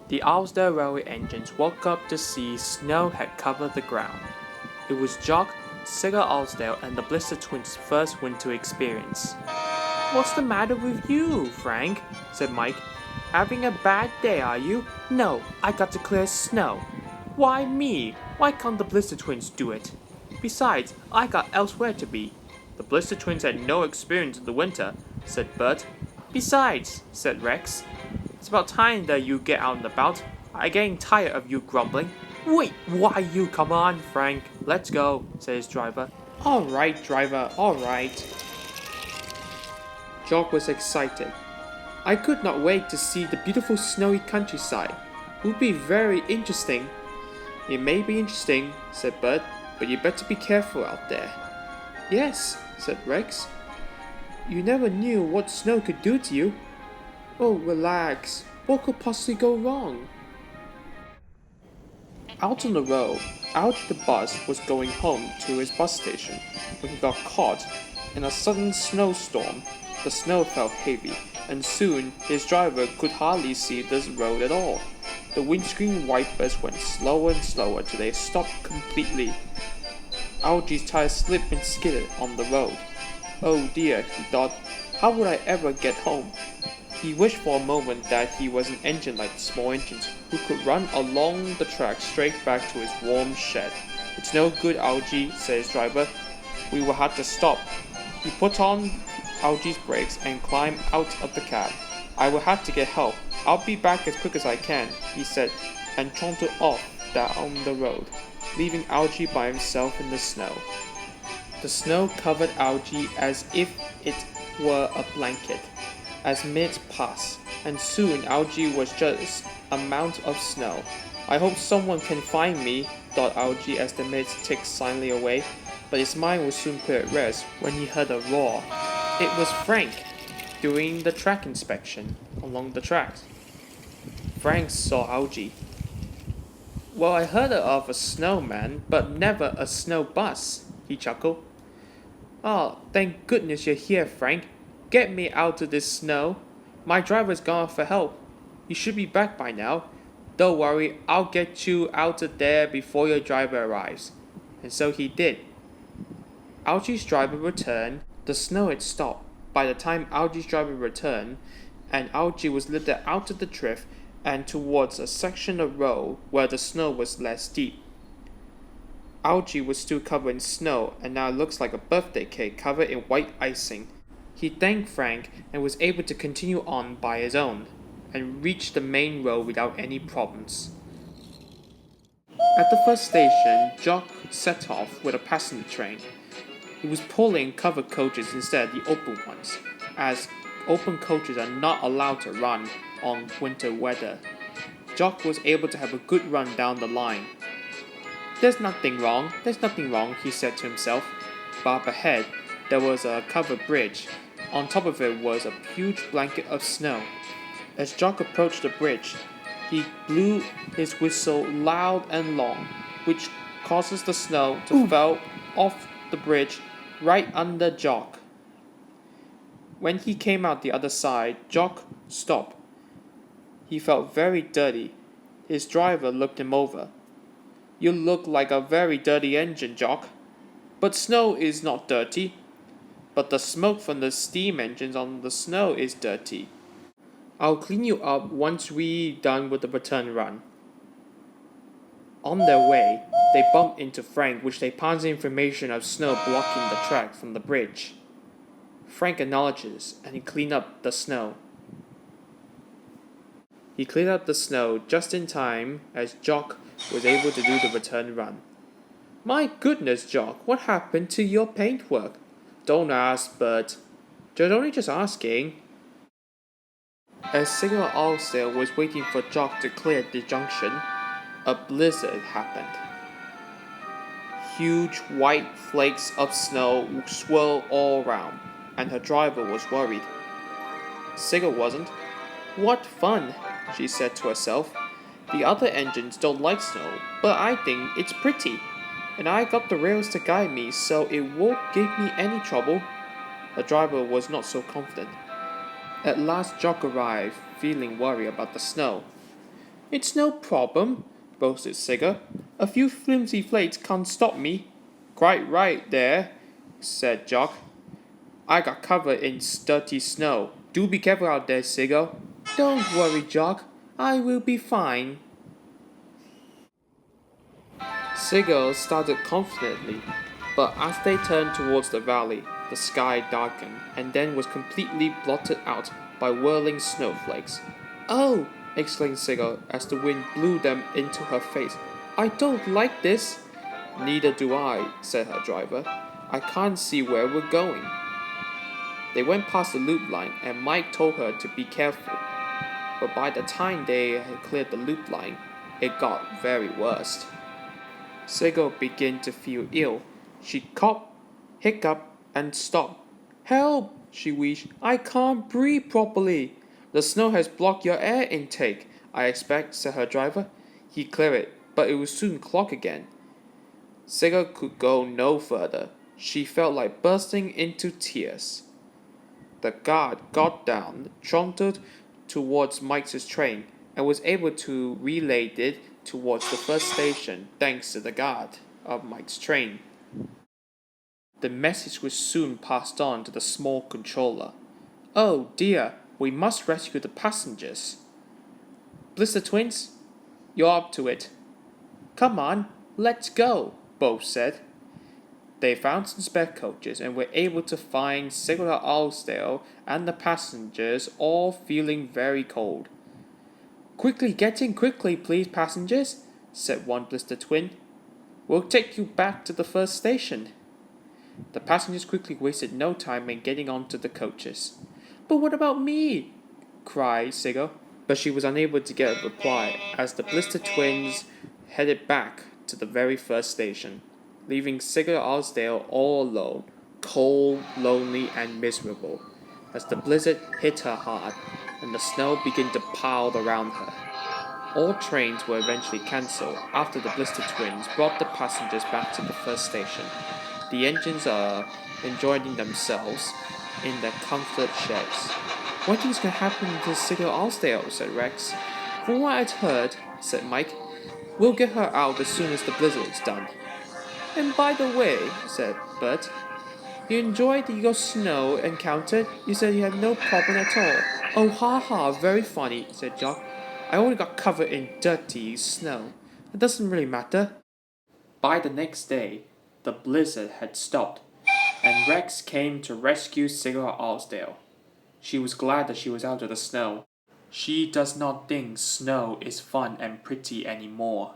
The Owlsdale Railway engines woke up to see snow had covered the ground. It was Jock, Sigurd Owlsdale, and the Blister twins' first winter experience. "What's the matter with you, Frank?" said Mike. "Having a bad day, are you?" "No, I got to clear snow." "Why me? Why can't the Blister twins do it?" "Besides, I got elsewhere to be." "The Blister twins had no experience in the winter," said Bert. "Besides," said Rex, "it's about time that you get out and about. I'm getting tired of you grumbling." "Wait, why you? Come on, Frank. Let's go," said his driver. "All right, driver, all right." Jock was excited. "I could not wait to see the beautiful snowy countryside. It would be very interesting." "It may be interesting," said Bert, "but you better be careful out there." "Yes," said Rex. "You never knew what snow could do to you." "Oh, relax. What could possibly go wrong?" Out on the road, Algy the bus was going home to his bus station when he got caught in a sudden snowstorm. The snow fell heavy, and soon his driver could hardly see the road at all. The windscreen wipers went slower and slower till they stopped completely. Algy's tires slipped and skidded on the road. "Oh dear," he thought, "how would I ever get home?" He wished for a moment that he was an engine like the small engines, who could run along the track straight back to his warm shed. "It's no good, Algy," said his driver. "We will have to stop." He put on Algy's brakes and climbed out of the cab. "I will have to get help. I'll be back as quick as I can," he said, and trotted off down the road, leaving Algy by himself in the snow. The snow covered Algy as if it were a blanket. As minutes passed, and soon Algy was just a mound of snow. "I hope someone can find me," thought Algy as the minutes ticked silently away, but his mind was soon put at rest when he heard a roar. It was Frank, doing the track inspection along the tracks. Frank saw Algy. "Well, I heard of a snowman, but never a snow bus," he chuckled. "Oh, thank goodness you're here, Frank. Get me out of this snow. My driver's gone for help. You should be back by now. Don't worry, I'll get you out of there before your driver arrives." And so he did. Algy's driver returned. The snow had stopped by the time Algy's driver returned, and Algy was lifted out of the drift and towards a section of road where the snow was less deep. Algy was still covered in snow and now looks like a birthday cake covered in white icing. He thanked Frank and was able to continue on by his own, and reached the main road without any problems. At the first station, Jock set off with a passenger train. He was pulling covered coaches instead of the open ones, as open coaches are not allowed to run on winter weather. Jock was able to have a good run down the line. There's nothing wrong, he said to himself. But up ahead, there was a covered bridge. On top of it was a huge blanket of snow. As Jock approached the bridge, he blew his whistle loud and long, which causes the snow to fall off the bridge right under Jock. When he came out the other side, Jock stopped. He felt very dirty. His driver looked him over. "You look like a very dirty engine, Jock." "But snow is not dirty." "But the smoke from the steam engines on the snow is dirty." "I'll clean you up once we're done with the return run." On their way, they bumped into Frank, which they passed the information of snow blocking the track from the bridge. Frank acknowledges, and he cleaned up the snow. He cleaned up the snow just in time as Jock was able to do the return run. "My goodness, Jock, what happened to your paintwork?" "Don't ask, Bert. Just asking." As Sigurd Owlsdale was waiting for Jock to clear the junction, a blizzard happened. Huge white flakes of snow swirled all around, and her driver was worried. Sigurd wasn't. "What fun," she said to herself. "The other engines don't like snow, but I think it's pretty. And I got the rails to guide me, so it won't give me any trouble." The driver was not so confident. At last Jock arrived, feeling worried about the snow. It's no problem, boasted Sigurd. A few flimsy flakes can't stop me. Quite right there, said Jock. I got covered in dirty snow. Do be careful out there, Sigurd. Don't worry, Jock. I will be fine. Sigurd started confidently, but as they turned towards the valley, the sky darkened and then was completely blotted out by whirling snowflakes. Oh! exclaimed Sigurd as the wind blew them into her face. I don't like this. Neither do I, said her driver. I can't see where we're going. They went past the loop line and Mike told her to be careful. But by the time they had cleared the loop line, it got very worse. Sigurd began to feel ill. She coughed, hiccuped, and stopped. Help! She wheezed. I can't breathe properly. The snow has blocked your air intake, I expect, said her driver. He cleared it, but it will soon clog again. Sigurd could go no further. She felt like bursting into tears. The guard got down, trotted towards Mike's train, and was able to relay it towards the first station thanks to the guard of Mike's train. The message was soon passed on to the small controller. Oh dear, we must rescue the passengers. Blister Twins, you're up to it. Come on, let's go, both said. They found some spare coaches and were able to find Sigurd Alsdale and the passengers all feeling very cold. Quickly, get in quickly, please, passengers, said one blister twin. We'll take you back to the first station. The passengers quickly wasted no time in getting onto the coaches. But what about me? cried Sigurd. But she was unable to get a reply as the blister twins headed back to the very first station, leaving Sigurd Alsdale all alone, cold, lonely, and miserable, as the blizzard hit her hard and the snow began to pile around her. All trains were eventually cancelled after the blister twins brought the passengers back to the first station. The engines are enjoying themselves in their comfort sheds. What do you think is going to happen to Sigurd Alsdale? Said Rex. From what I'd heard, said Mike, we'll get her out as soon as the blizzard is done. And by the way, said Bert, you enjoyed your snow encounter? You said you had no problem at all. Oh, ha ha, very funny, said Jock. I only got covered in dirty snow. It doesn't really matter. By the next day, the blizzard had stopped, and Rex came to rescue Sigurd Alsdale. She was glad that she was out of the snow. She does not think snow is fun and pretty anymore.